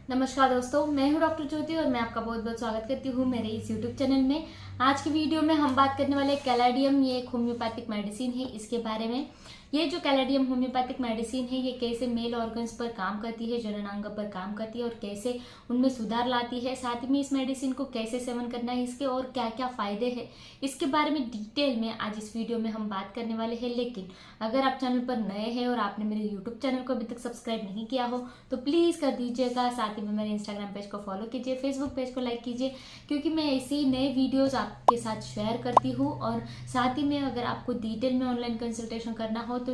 नमस्कार दोस्तों, मैं हूं डॉक्टर ज्योति और मैं आपका बहुत बहुत स्वागत करती हूं मेरे इस यूट्यूब चैनल में। आज की वीडियो में हम बात करने वाले कैलाडियम, ये एक होम्योपैथिक मेडिसिन है। इसके बारे में ये जो कैलाडियम होम्योपैथिक मेडिसिन है ये कैसे मेल ऑर्गन्स पर काम करती है, जननांग पर काम करती है और कैसे उनमें सुधार लाती है। साथ ही में इस मेडिसिन को कैसे सेवन करना है, इसके और क्या क्या फायदे हैं, इसके बारे में डिटेल में आज इस वीडियो में हम बात करने वाले हैं। लेकिन अगर आप चैनल पर नए हैं और आपने मेरे यूट्यूब चैनल को अभी तक सब्सक्राइब नहीं किया हो तो प्लीज़ कर दीजिएगा। साथ ही में मेरे इंस्टाग्राम पेज को फॉलो कीजिए, फेसबुक पेज को लाइक कीजिए, क्योंकि मैं ऐसे ही नए वीडियोस आपके साथ शेयर करती हूँ। और साथ ही में अगर आपको डिटेल में ऑनलाइन कंसल्टेशन करना हो तो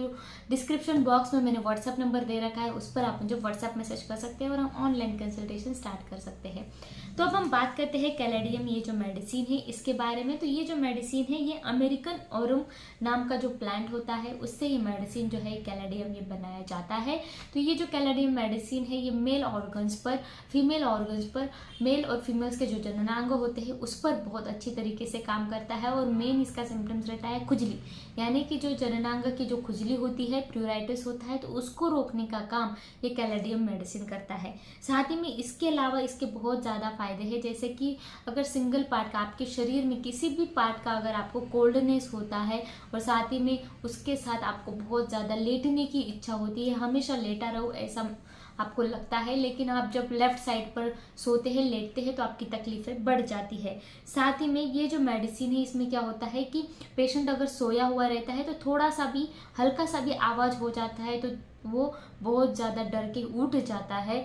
डिस्क्रिप्शन बॉक्स में मैंने व्हाट्सएप नंबर दे रखा है, उस पर आप मुझे व्हाट्सएप मैसेज कर सकते हैं और हम ऑनलाइन कंसल्टेशन स्टार्ट कर सकते हैं। तो अब हम बात करते हैं कैलाडियम, ये जो मेडिसिन है इसके बारे में। तो ये जो मेडिसिन है ये अमेरिकन ऑरम नाम का जो प्लांट होता है उससे ये मेडिसिन जो है कैलाडियम ये बनाया जाता है। तो ये जो कैलाडियम मेडिसिन है ये मेल ऑर्गन्स पर, फीमेल ऑर्गन्स पर, मेल और फीमेल्स के जो जननांग होते हैं उस पर बहुत अच्छी तरीके से काम करता है। और मेन इसका सिम्टम्स रहता है खुजली, यानी कि जो जननांग की जो खुजली होती है, प्यूराइटिस होता है, तो उसको रोकने का काम ये कैलाडियम मेडिसिन करता है। साथ ही में इसके अलावा इसके बहुत ज़्यादा फायदे हैं, जैसे कि अगर सिंगल पार्ट का, आपके शरीर में किसी भी पार्ट का अगर आपको कोल्डनेस होता है और साथ ही में उसके साथ आपको बहुत ज़्यादा लेटने की इच्छा होती है, हमेशा लेटा रहो ऐसा आपको लगता है, लेकिन आप जब लेफ्ट साइड पर सोते हैं, लेटते हैं, तो आपकी तकलीफें बढ़ जाती है। साथ ही में ये जो मेडिसिन है इसमें क्या होता है कि पेशेंट अगर सोया हुआ रहता है तो थोड़ा सा भी, हल्का सा भी आवाज़ हो जाता है तो वो बहुत ज़्यादा डर के उठ जाता है।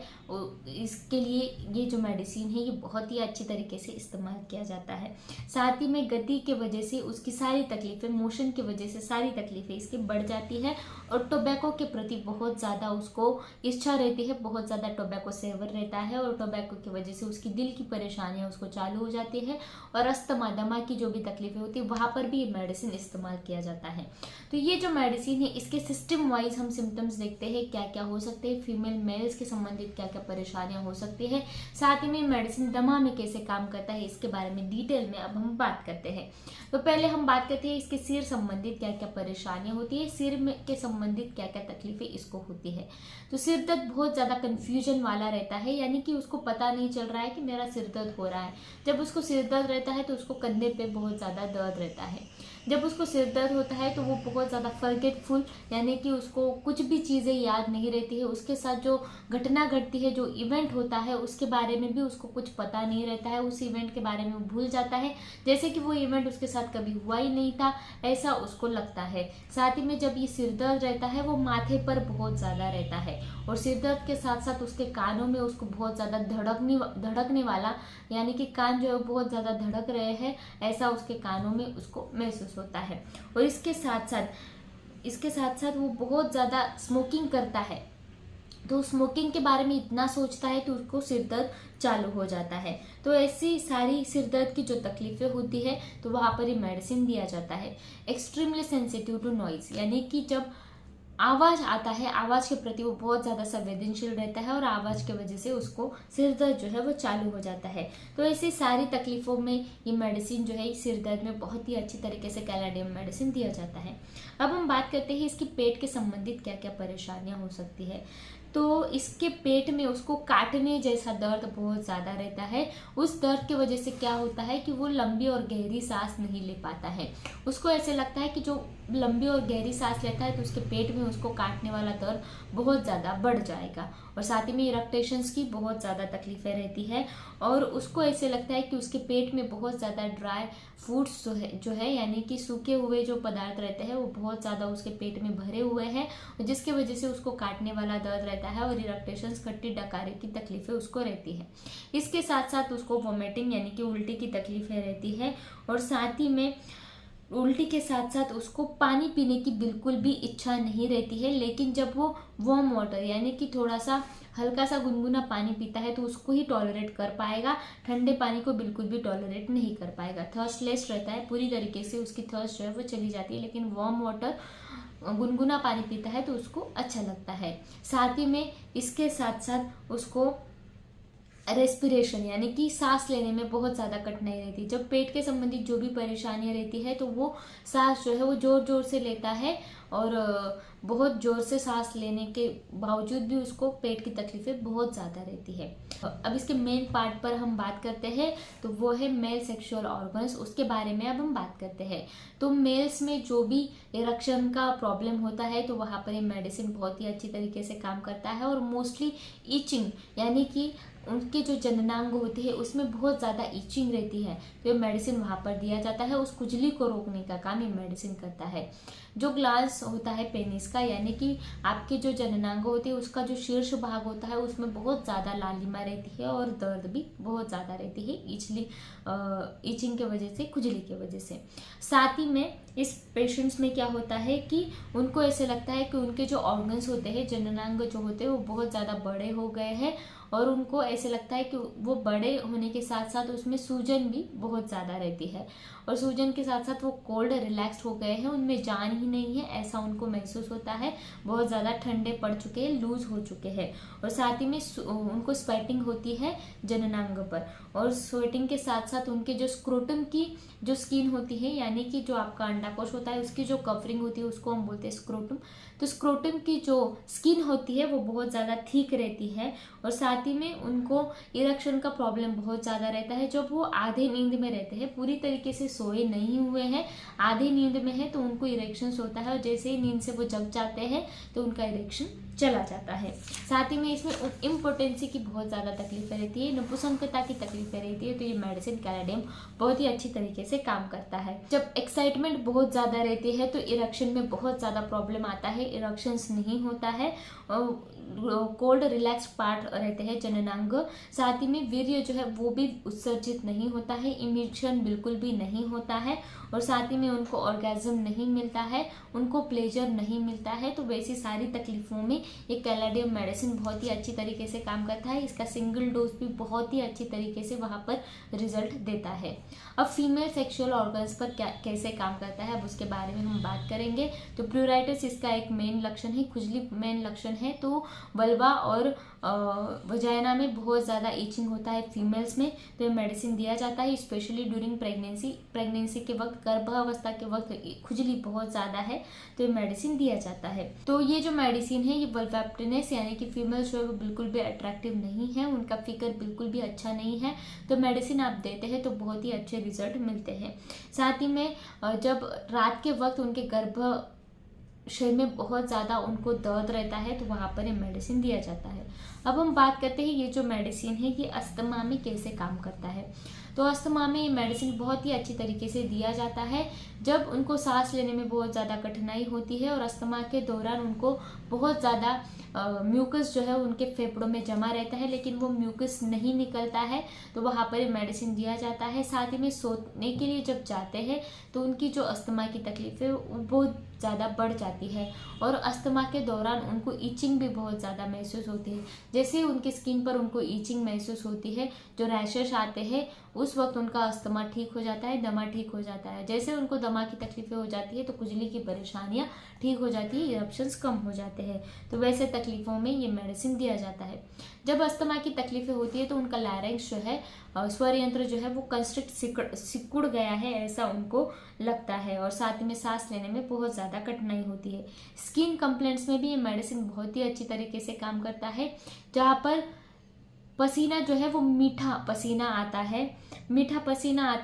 इसके लिए ये जो मेडिसिन है ये बहुत ही अच्छी तरीके से इस्तेमाल किया जाता है। साथ ही में गति के वजह से उसकी सारी तकलीफ़ें, मोशन की वजह से सारी तकलीफ़ें इसकी बढ़ जाती है। और टोबैको के प्रति बहुत ज़्यादा उसको इच्छा रहती है, बहुत ज़्यादा टोबैको सेवर रहता है और टोबैको की वजह से उसकी दिल की परेशानियाँ उसको चालू हो जाती है। और अस्थमा, दमा की जो भी तकलीफ़ें होती है वहाँ पर भी ये मेडिसिन इस्तेमाल किया जाता है। तो ये जो मेडिसिन है इसके सिस्टम वाइज हम सिम्टम्स देखते हैं, क्या क्या हो सकते हैं, फीमेल मेल्स के संबंधित क्या क्या परेशानियां हो सकती है। साथ ही में मेडिसिन दमा में कैसे काम करता है इसके बारे में डिटेल में अब हम बात करते हैं। तो पहले हम बात करते हैं इसके सिर संबंधित क्या क्या परेशानियां होती है, सिर में के संबंधित क्या क्या तकलीफें इसको होती है। तो सिर दर्द बहुत ज़्यादा कन्फ्यूजन वाला रहता है, यानी कि उसको पता नहीं चल रहा है कि मेरा सिर दर्द हो रहा है। जब उसको सिर दर्द रहता है तो उसको कंधे पे बहुत ज़्यादा दर्द रहता है। जब उसको सिर दर्द होता है तो वो बहुत ज़्यादा फॉरगेटफुल, यानी कि उसको कुछ भी चीज़ें याद नहीं रहती है, उसके साथ जो घटना घटती है, जो इवेंट होता है उसके बारे में भी उसको कुछ पता नहीं रहता है, उस इवेंट के बारे में वो भूल जाता है, जैसे कि वो इवेंट उसके साथ कभी हुआ ही नहीं था, ऐसा उसको लगता है। साथ ही में जब ये सिर दर्द रहता है वो माथे पर बहुत ज़्यादा रहता है और सिर दर्द के साथ साथ उसके कानों में उसको बहुत ज़्यादा धड़कने वाला, यानी कि कान जो है बहुत ज़्यादा धड़क रहे हैं ऐसा उसके कानों में उसको महसूस होता है। और इसके साथ साथ वो बहुत ज़्यादा स्मोकिंग करता है, तो स्मोकिंग के बारे में इतना सोचता है कि उसको सिर दर्द चालू हो जाता है। तो ऐसी सारी सिर दर्द की जो तकलीफें होती है तो वहाँ पर ये मेडिसिन दिया जाता है। एक्सट्रीमली सेंसिटिव टू नॉइज, यानी कि जब आवाज़ आता है, आवाज़ के प्रति वो बहुत ज़्यादा संवेदनशील रहता है और आवाज़ की वजह से उसको सिर दर्द जो है वो चालू हो जाता है। तो ऐसी सारी तकलीफ़ों में ये मेडिसिन जो है सिर दर्द में बहुत ही अच्छी तरीके से कैलाडियम मेडिसिन दिया जाता है। अब हम बात करते हैं इसकी पेट के संबंधित क्या क्या परेशानियाँ हो सकती है। तो इसके पेट में उसको काटने जैसा दर्द बहुत ज़्यादा रहता है। उस दर्द की वजह से क्या होता है कि वो लंबी और गहरी सांस नहीं ले पाता है। उसको ऐसे लगता है कि जो लंबी और गहरी सांस लेता है तो उसके पेट में उसको काटने वाला दर्द बहुत ज़्यादा बढ़ जाएगा। और साथ ही में इरेक्टेशंस की बहुत ज़्यादा तकलीफ़ें रहती है और उसको ऐसे लगता है कि उसके पेट में बहुत ज़्यादा ड्राई फूड्स जो है यानी कि सूखे हुए जो पदार्थ रहते हैं वो बहुत ज़्यादा उसके पेट में भरे हुए हैं, जिसकी वजह से उसको काटने वाला दर्द रहता है और इरेक्टेशंस, खट्टी डकारी की तकलीफ़ें उसको रहती है। इसके साथ साथ उसको वोमिटिंग यानी कि उल्टी की तकलीफ़ें रहती है और साथ ही में उल्टी के साथ साथ उसको पानी पीने की बिल्कुल भी इच्छा नहीं रहती है। लेकिन जब वो वार्म वाटर यानी कि थोड़ा सा हल्का सा गुनगुना पानी पीता है तो उसको ही टॉलरेट कर पाएगा, ठंडे पानी को बिल्कुल भी टॉलरेट नहीं कर पाएगा। थर्स्टलेस रहता है, पूरी तरीके से उसकी थर्स्ट जो है वो चली जाती है, लेकिन वार्म वाटर, गुनगुना पानी पीता है तो उसको अच्छा लगता है। साथ ही में इसके साथ साथ उसको रेस्पिरेशन यानी कि सांस लेने में बहुत ज़्यादा कठिनाई रहती है। जब पेट के संबंधित जो भी परेशानियां रहती है तो वो सांस जो है वो जोर जोर से लेता है और बहुत जोर से सांस लेने के बावजूद भी उसको पेट की तकलीफें बहुत ज़्यादा रहती है। अब इसके मेन पार्ट पर हम बात करते हैं तो वो है मेल सेक्सुअल ऑर्गन्स, उसके बारे में अब हम बात करते हैं। तो मेल्स में जो भी इरेक्शन का प्रॉब्लम होता है तो वहाँ पर ये मेडिसिन बहुत ही अच्छी तरीके से काम करता है। और मोस्टली ईचिंग यानी कि उनके जो जननांग होते हैं उसमें बहुत ज़्यादा ईचिंग रहती है तो ये मेडिसिन वहाँ पर दिया जाता है। उस खुजली को रोकने का काम ये मेडिसिन करता है। जो ग्लास होता है पेनिस का यानी कि आपके जो जननांग होते हैं उसका जो शीर्ष भाग होता है उसमें बहुत ज़्यादा लालिमा रहती है और दर्द भी बहुत ज़्यादा रहती है ईचिंग के वजह से, खुजली की वजह से। साथ ही में इस पेशेंट्स में क्या होता है कि उनको ऐसे लगता है कि उनके जो ऑर्गन्स होते हैं, जननांग जो होते हैं वो बहुत ज़्यादा बड़े हो गए हैं और उनको ऐसे लगता है कि वो बड़े होने के साथ साथ उसमें सूजन भी बहुत ज़्यादा रहती है और सूजन के साथ साथ वो कोल्ड रिलैक्स्ड हो गए हैं, उनमें जान ही नहीं है ऐसा उनको महसूस होता है। बहुत ज़्यादा ठंडे पड़ चुके हैं, लूज हो चुके हैं। और साथ ही में उनको स्वेटिंग होती है जननांग पर और स्वेटिंग के साथ साथ उनके जो स्क्रोटम की जो स्किन होती है यानी कि जो आपका अंडाकोश होता है उसकी जो कवरिंग होती है उसको हम बोलते हैं स्क्रोटम। तो स्क्रोटम की जो स्किन होती है वो बहुत ज़्यादा थिक रहती है और साथ ही में उनको इरेक्शन का प्रॉब्लम बहुत ज़्यादा रहता है। जब वो आधे नींद में रहते हैं, पूरी तरीके से सोए नहीं हुए हैं, आधे नींद में है तो उनको इरेक्शन होता है और जैसे ही नींद से वो जग जाते हैं तो उनका इरेक्शन चला जाता है। साथ ही में इसमें इम्पोटेंसी की बहुत ज़्यादा तकलीफें रहती है, नपुंसकता की तकलीफें रहती है तो ये मेडिसिन कैलाडियम बहुत ही अच्छी तरीके से काम करता है। जब एक्साइटमेंट बहुत ज़्यादा रहती है तो इरेक्शन में बहुत ज़्यादा प्रॉब्लम आता है, इरेक्शंस नहीं होता है, कोल्ड रिलैक्स पार्ट रहते हैं जननांग। साथ ही में वीर्य जो है वो भी उत्सर्जित नहीं होता है, इमिशन बिल्कुल भी नहीं होता है और साथ ही में उनको ऑर्गेज्म नहीं मिलता है, उनको प्लेजर नहीं मिलता है। तो वैसी सारी तकलीफों में ये कैलाडियम मेडिसिन बहुत ही अच्छी तरीके से काम करता है। इसका सिंगल डोज भी बहुत ही अच्छी तरीके से वहाँ पर रिजल्ट देता है। अब फीमेल सेक्सुअल ऑर्गन्स पर क्या कैसे काम करता है अब उसके बारे में हम बात करेंगे। तो प्लूराइटिस इसका एक मेन लक्षण है, खुजली मेन लक्षण है। तो वल्वा और वजाइना में बहुत ज़्यादा ईचिंग होता है फीमेल्स में तो ये मेडिसिन दिया जाता है। स्पेशली ड्यूरिंग प्रेगनेंसी के वक्त, गर्भावस्था के वक्त खुजली बहुत ज़्यादा है तो ये मेडिसिन दिया जाता है। तो ये जो मेडिसिन है ये वल्वेप्टिनेस यानी कि फीमेल्स जो है वो बिल्कुल भी अट्रैक्टिव नहीं है, उनका फिगर बिल्कुल भी अच्छा नहीं है तो मेडिसिन आप देते हैं तो बहुत ही अच्छे रिजल्ट मिलते हैं। साथ ही में जब रात के वक्त उनके शरीर में बहुत ज़्यादा उनको दर्द रहता है तो वहाँ पर ये मेडिसिन दिया जाता है। अब हम बात करते हैं ये जो मेडिसिन है ये अस्थमा में कैसे काम करता है। तो अस्थमा में ये मेडिसिन बहुत ही अच्छी तरीके से दिया जाता है जब उनको सांस लेने में बहुत ज़्यादा कठिनाई होती है और अस्थमा के दौरान उनको बहुत ज़्यादा म्यूकस जो है उनके फेफड़ों में जमा रहता है लेकिन वो म्यूकस नहीं निकलता है तो वहाँ पर ये मेडिसिन दिया जाता है। साथ ही में सोने के लिए जब जाते हैं तो उनकी जो अस्थमा की तकलीफ है वो बहुत ज़्यादा बढ़ जाती है और अस्थमा के दौरान उनको ईचिंग भी बहुत ज़्यादा महसूस होती है। जैसे उनकी स्किन पर उनको ईचिंग महसूस होती है, जो रैशेस आते हैं उस वक्त उनका अस्थमा ठीक हो जाता है, दमा ठीक हो जाता है। जैसे उनको दमा की तकलीफें हो जाती है तो खुजली की परेशानियाँ ठीक हो जाती है, इरप्शंस कम हो जाते हैं। तो वैसे तकलीफ़ों में ये मेडिसिन दिया जाता है। जब अस्थमा की तकलीफें होती है तो उनका लैरिंक्स जो है, स्वर यंत्र जो है वो कंस्ट्रिक्ट सिकुड़ गया है ऐसा उनको लगता है और साथ में सांस लेने में बहुत ज़्यादा कठिनाई होती है। स्किन कंप्लेंट्स में भी ये मेडिसिन बहुत ही अच्छी तरीके से काम करता है। जहाँ पर पसीना जो है वो मीठा पसीना आता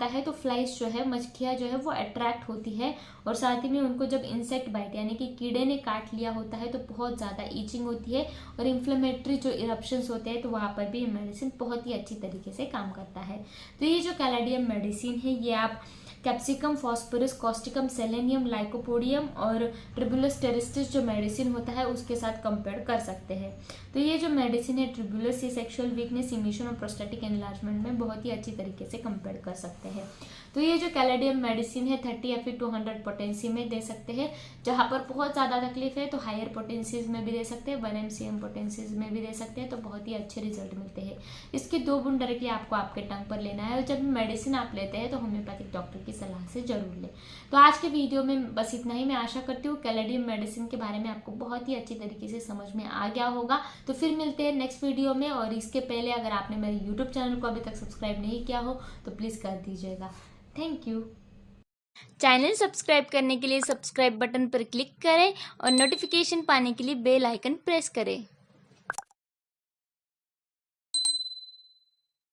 है तो फ्लाइज जो है, मक्खियाँ जो है वो अट्रैक्ट होती है और साथ ही में उनको जब इंसेक्ट बाइट यानी कि कीड़े ने काट लिया होता है तो बहुत ज़्यादा ईचिंग होती है और इन्फ्लेमेटरी जो इरप्शंस होते हैं तो वहाँ पर भी ये मेडिसिन बहुत ही अच्छी तरीके से काम करता है। तो ये जो कैलाडियम मेडिसिन है ये आप capsicum, phosphorus, Causticum, selenium, lycopodium और ट्रिबुलस टेरिस्टिस जो मेडिसिन होता है उसके साथ कंपेयर कर सकते हैं। तो ये जो मेडिसिन है ट्रिबुलस, ये सेक्सुअल वीकनेस, इमिशन और प्रोस्टेटिक एनलार्जमेंट में बहुत ही अच्छी तरीके से कंपेयर कर सकते हैं। तो ये जो कैलाडियम मेडिसिन है 30 Fe to 100 पोटेंसी में दे सकते हैं। जहाँ पर बहुत ज़्यादा तकलीफ है तो हायर पोटेंसीज में भी दे सकते हैं, 1 mcm पोटेंसीज में भी दे सकते हैं तो बहुत ही अच्छे रिजल्ट मिलते हैं। इसके 2 बूंद डायरेक्टली आपको आपके टंग पर लेना है और जब मेडिसिन आप लेते हैं तो होम्योपैथिक डॉक्टर की सलाह से जरूर लें। तो आज के वीडियो में बस इतना ही। मैं आशा करती हूँ कैलाडियम मेडिसिन के बारे में आपको बहुत ही अच्छी तरीके से समझ में आ गया होगा। तो फिर मिलते हैं नेक्स्ट वीडियो में और इसके पहले अगर आपने मेरे यूट्यूब चैनल को अभी तक सब्सक्राइब नहीं किया हो तो प्लीज़ कर दीजिएगा। Thank you. चैनल सब्सक्राइब करने के लिए सब्सक्राइब बटन पर क्लिक करें और नोटिफिकेशन पाने के लिए बेल आइकन प्रेस करें।